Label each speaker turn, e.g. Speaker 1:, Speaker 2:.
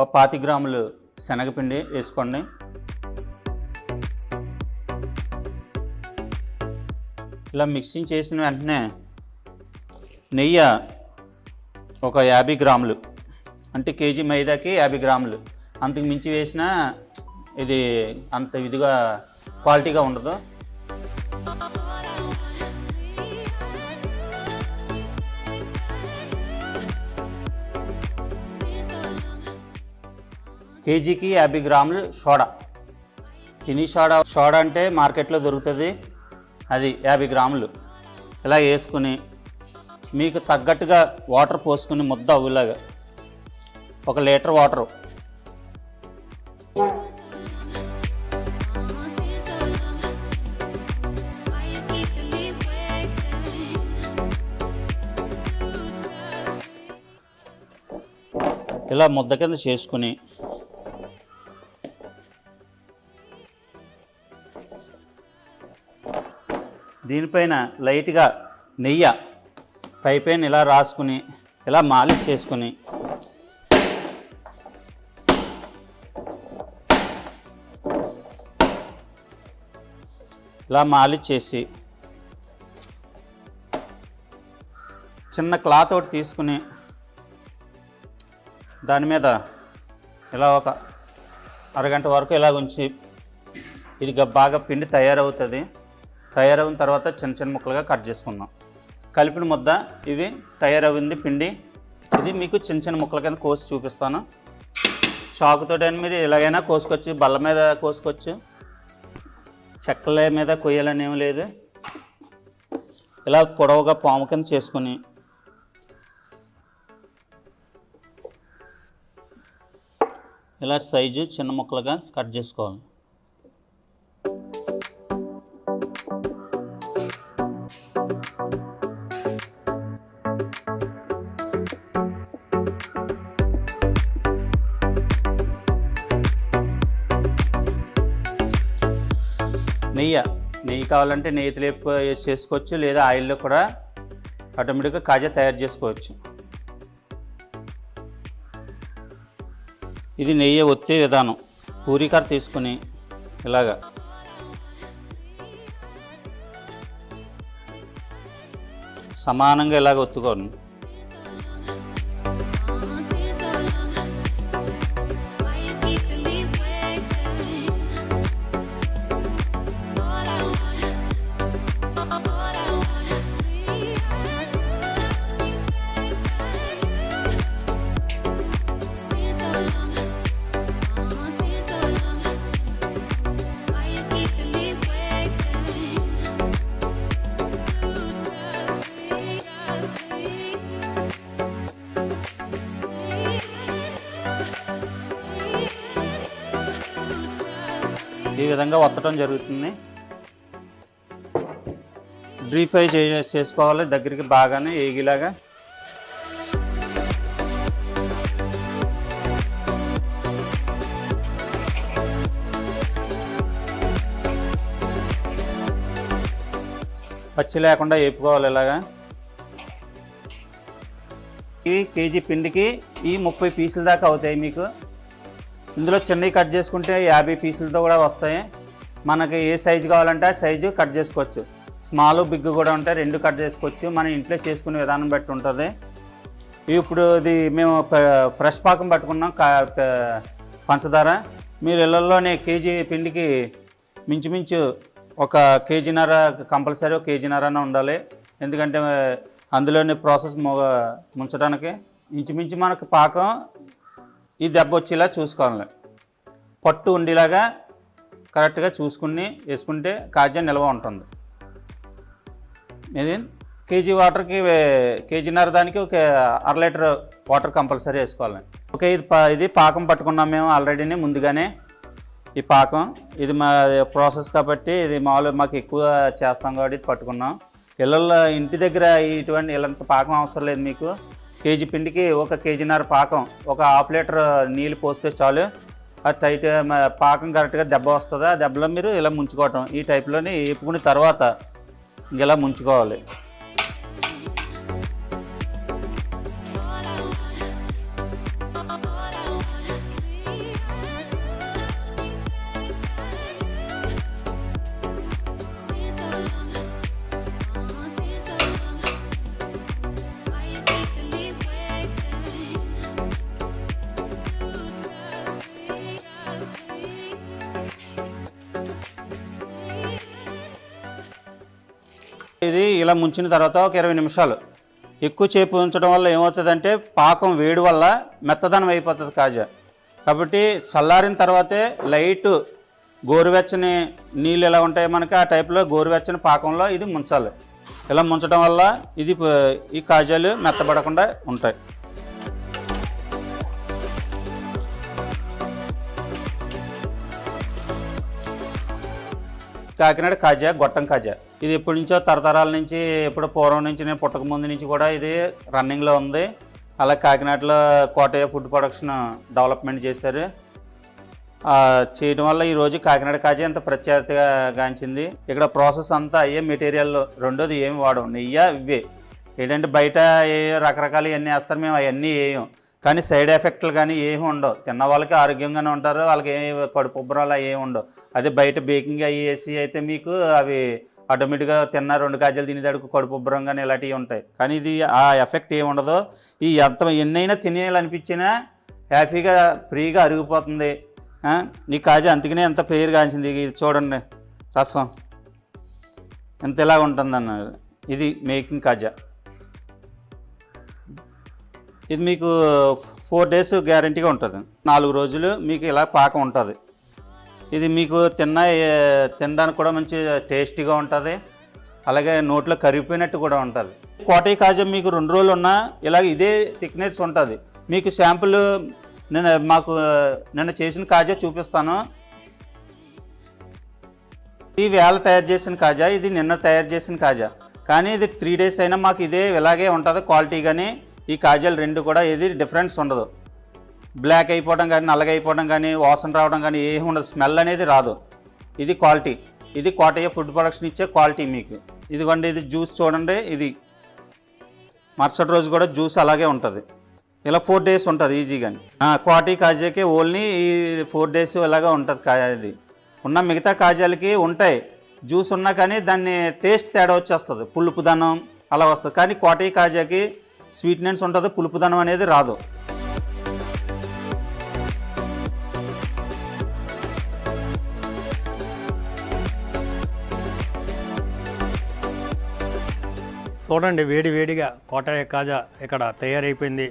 Speaker 1: ఒక 25 గ్రాములు శనగపిండి వేసుకోండి. ఇలా మిక్సింగ్ చేసిన వెంటనే నెయ్యి ఒక 50 గ్రాములు, అంటే కేజీ మైదాకి 50 గ్రాములు, అంతకు మించి వేసినా ఇది అంత ఇదిగా క్వాలిటీగా ఉండదు. కేజీకి 50 గ్రాములు సోడా, తిని సోడా అంటే మార్కెట్లో దొరుకుతుంది, అది 50 గ్రాములు. ఇలా వేసుకుని మీకు తగ్గట్టుగా వాటర్ పోసుకుని ముద్ద అవ్వలాగా 1 లీటర్ వాటరు, ఇలా ముద్ద కింద చేసుకుని దీనిపైన లైట్గా నెయ్యి పైపైన ఇలా రాసుకుని ఇలా మాలిష్ చేసుకుని ఇలా మాలిష్ చేసి చిన్న క్లాత్ ఒకటి తీసుకుని దాని మీద ఇలా ఒక అరగంట వరకు ఇలా ఉంచి ఇది బాగా పిండి తయారవుతుంది. తయారైన తర్వాత చిన్న చిన్న ముక్కలుగా కట్ చేసుకుందాం. కలిపిన ముద్ద ఇవి తయారైంది పిండి. ఇది మీకు చిన్న చిన్న ముక్కల కింద కోసి చూపిస్తాను. చాకుతోటైనా మీరు ఎలాగైనా కోసుకోవచ్చు, బల్ల మీద కోసుకోవచ్చు, చెక్కల మీద కొయ్యాలని ఏం లేదు. ఇలా పొడవుగా పాము కింద చేసుకుని ఇలా సైజు చిన్న ముక్కలుగా కట్ చేసుకోవాలి. నెయ్యి కావాలంటే నెయ్యి లేపు వేసి చేసుకోవచ్చు, లేదా ఆయిల్లో కూడా ఆటోమేటిక్గా కాజా తయారు చేసుకోవచ్చు. ఇది నెయ్యి ఒత్తే విధానం. పూరీకర తీసుకుని ఇలాగా సమానంగా ఇలాగ ఒత్తుకోండి. ఈ విధంగా ఒత్తడం జరుగుతుంది. డీప్ ఫ్రై చేసుకోవాలి దగ్గరికి బాగానే ఏగిలాగా. పచ్చి లేకుండా వేపుకోవాలి ఇలాగా. ఈ కేజీ పిండికి ఈ 30 పీసుల దాకా అవుతాయి మీకు. ఇందులో చిన్నవి కట్ చేసుకుంటే 50 పీసులతో కూడా వస్తాయి. మనకి ఏ సైజు కావాలంటే ఆ సైజు కట్ చేసుకోవచ్చు. స్మాల్ బిగ్ కూడా ఉంటాయి, 2 కట్ చేసుకోవచ్చు. మనం ఇంట్లో చేసుకునే విధానం బట్టి ఉంటుంది. ఇప్పుడు ఇది మేము ఫ్రెష్ పాకం పట్టుకున్నాం, పంచదార. మీరు ఇళ్ళల్లోనే కేజీ పిండికి మించుమించు 1.5 కేజీన్నర కంపల్సరీ 1 కేజీన్నర ఉండాలి. ఎందుకంటే అందులోని ప్రాసెస్ ముంచడానికి ఇంచుమించు మనకు పాకం ఈ దెబ్బ వచ్చేలా చూసుకోవాలి. పట్టు ఉండేలాగా కరెక్ట్గా చూసుకుని వేసుకుంటే కాజా నిల్వ ఉంటుంది. ఇది కేజీ వాటర్కి కేజీన్నర దానికి 1/2 లీటర్ వాటర్ కంపల్సరీ వేసుకోవాలి. ఓకే, ఇది పాకం పట్టుకున్నాం మేము ఆల్రెడీనే ముందుగానే. ఈ పాకం ఇది మా ప్రాసెస్ కాబట్టి ఇది మామూలుగా మాకు ఎక్కువ చేస్తాం కాబట్టి ఇది పట్టుకున్నాం. పిల్లల ఇంటి దగ్గర ఇటువంటి ఇలాంటి పాకం అవసరం లేదు మీకు. కేజీ పిండికి 1 కేజీన్నర పాకం, 1/2 లీటర్ నీళ్ళు పోస్తే చాలు. అది టైట్ పాకం కరెక్ట్గా దెబ్బ వస్తుంది. ఆ దెబ్బలో మీరు ఇలా ముంచుకోవటం. ఈ టైప్లోని వేపుకున్న తర్వాత ఇలా ముంచుకోవాలి. ఇది ఇలా ముంచిన తర్వాత ఒక 20 నిమిషాలు ఎక్కువ చేపు ఉంచడం వల్ల ఏమవుతుందంటే పాకం వేడి వల్ల మెత్తదనం అయిపోతుంది కాజా. కాబట్టి చల్లారిన తర్వాతే లైట్ గోరువెచ్చని నీళ్ళు ఎలా ఉంటాయి మనకి ఆ టైప్లో గోరువెచ్చని పాకంలో ఇది ముంచాలి. ఇలా ముంచడం వల్ల ఇది ఈ కాజాలు మెత్తబడకుండా ఉంటాయి. కాకినాడ కాజా, గొట్టం కాజా, ఇది ఎప్పటి నుంచో తరతరాల నుంచి, ఎప్పుడు పూర్వం నుంచి, నేను పుట్టక ముందు నుంచి కూడా ఇది రన్నింగ్లో ఉంది. అలా కాకినాడలో కోటయ్య ఫుడ్ ప్రొడక్షన్ డెవలప్మెంట్ చేశారు. చేయడం వల్ల ఈరోజు కాకినాడ కాజా ఎంత ప్రత్యేకతగా గాంచింది. ఇక్కడ ప్రాసెస్ అంతా అయ్యే మెటీరియల్, రెండోది ఏమి వాడడం, నెయ్యి ఇవే. ఏంటంటే బయట ఏ రకరకాలు ఇవన్నీ వేస్తారు, మేము అవన్నీ వేయం. కానీ సైడ్ ఎఫెక్ట్లు కానీ ఏమి ఉండవు. తిన్న వాళ్ళకి ఆరోగ్యంగానే ఉంటారు, వాళ్ళకి ఏ కడుపు ఉబ్బరాలు ఏమి ఉండవు. అదే బయట బేకింగ్ అవి వేసి అయితే మీకు అవి ఆటోమేటిక్గా తిన్న 2 కాజాలు తినేదానికి కడుపు ఉబ్బరం కానీ ఇలాంటివి ఉంటాయి. కానీ ఇది ఆ ఎఫెక్ట్ ఏమి ఉండదు. ఈ ఎన్నైనా తినేయాలనిపించినా హ్యాపీగా ఫ్రీగా అరిగిపోతుంది ఈ కాజా. అందుకనే ఎంత పేరు కాంచింది. ఇది చూడండి, రసం ఎంత ఇలా ఉంటుందన్నారు. ఇది మేకింగ్ కాజా. ఇది మీకు 4 days గ్యారంటీగా ఉంటుంది. 4 రోజులు మీకు ఇలా పాకం ఉంటుంది. ఇది మీకు తినడానికి కూడా మంచి టేస్టీగా ఉంటుంది. అలాగే నోట్లో కరిగిపోయినట్టు కూడా ఉంటుంది. కోటయ్య కాజా మీకు 2 రోజులు ఉన్నా ఇలాగ ఇదే థిక్నెస్ ఉంటుంది. మీకు శాంపుల్ నిన్న చేసిన కాజా చూపిస్తాను. ఈ వేళ తయారు చేసిన కాజా, ఇది నిన్న తయారు చేసిన కాజా. కానీ ఇది 3 days అయినా మాకు ఇదే ఇలాగే ఉంటుంది క్వాలిటీ. కానీ ఈ కాజాలు 2 కూడా ఏది డిఫరెన్స్ ఉండదు. బ్లాక్ అయిపోవడం కానీ, నల్లగా అయిపోవడం కానీ, వాసన రావడం కానీ ఏమి ఉండదు. స్మెల్ అనేది రాదు. ఇది క్వాలిటీ. ఇది కోటయ్య ఫుడ్ ప్రొడక్షన్ ఇచ్చే క్వాలిటీ మీకు. ఇదిగోండి, ఇది జ్యూస్ చూడండి. ఇది మరుసటి రోజు కూడా జ్యూస్ అలాగే ఉంటుంది. ఇలా 4 days ఉంటుంది ఈజీగాని. కోటయ్య కాజాకి ఓన్లీ ఈ 4 days ఇలాగా ఉంటుంది. ఇది ఉన్న మిగతా కాజాలకి ఉంటాయి జ్యూస్ ఉన్నా కానీ దాన్ని టేస్ట్ తేడా వచ్చేస్తుంది, పులుపుదనం అలా వస్తుంది. కానీ కోటయ్య కాజాకి స్వీట్నెస్ ఉంటుంది, పులుపుదనం అనేది రాదు.
Speaker 2: చూడండి, వేడి వేడిగా కోటయ్య కాజా ఇక్కడ తయారైపోయింది.